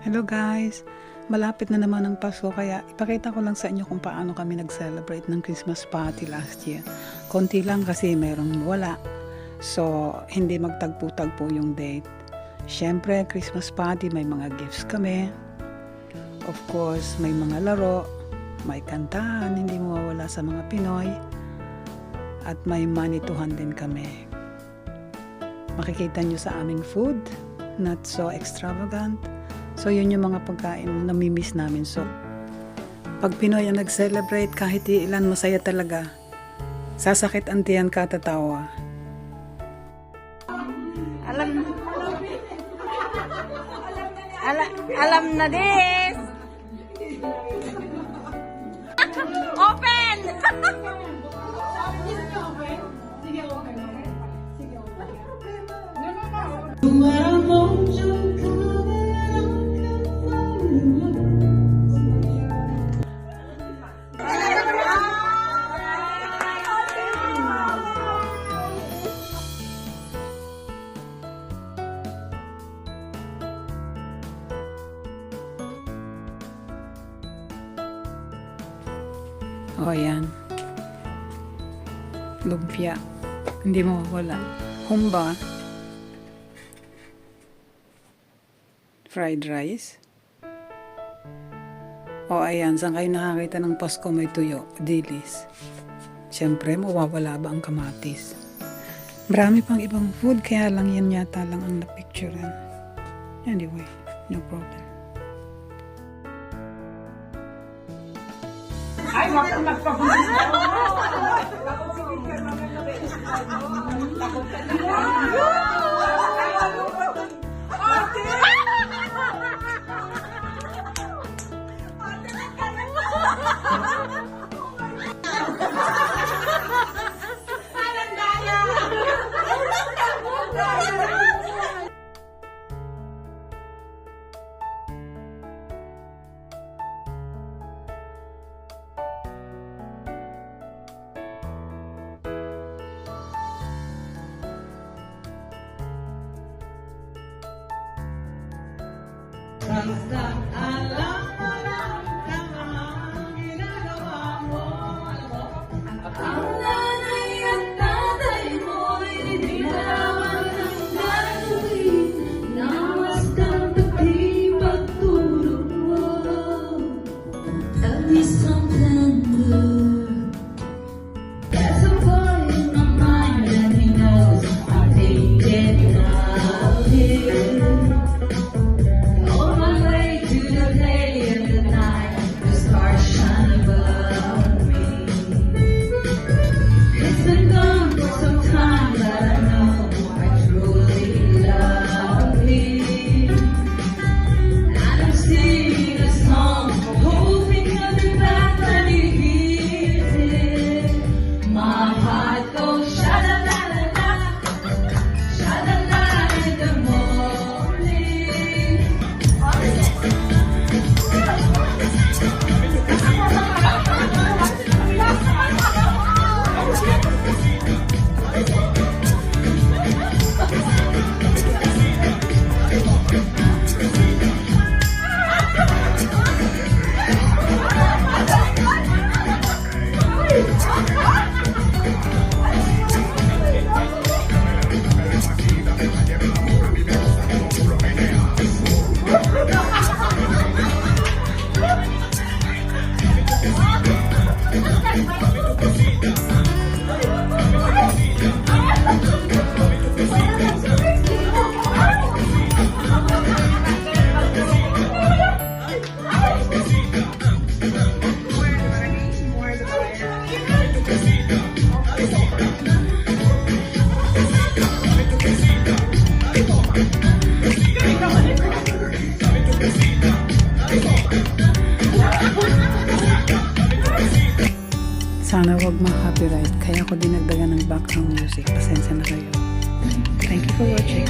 Hello guys! Malapit na naman ang Pasko kaya ipakita ko lang sa inyo kung paano kami nag-celebrate ng Christmas party last year. Konti lang kasi merong wala. So, hindi magtagpo-tagpo yung date. Siyempre, Christmas party, may mga gifts kami. Of course, may mga laro, may kantahan, hindi mawawala sa mga Pinoy. At may manituhan din kami. Makikita nyo sa aming food, not so extravagant. So, yun yung mga pagkain na namimiss namin. So, pag Pinoy ang nag-celebrate, kahit ilan masaya talaga. Sasakit ang tiyan katatawa. Alam na this! Open! O, yan. Lumpia. Hindi mo wala. Humba. Fried rice. O, ayan. Saan kayo nakakita ng Pasko may tuyo? Dilis. Siyempre, mawawala ba ang kamatis? Marami pang ibang food, kaya lang yan yata lang ang napicturean. Anyway, no problem. Ay, magpapagpulis ako. Basta alam mo lang ang ginagawa mo. Ang nanay at tatay mo'y nilalaman ng gagawin na bastang pati pagtulog mo. At least something good. There's a boy in my mind and he knows I can't get enough of him. Sana wag ma-copyright, kaya ako dinagdagan ng background music. Pasensya na kayo. Thank you for watching.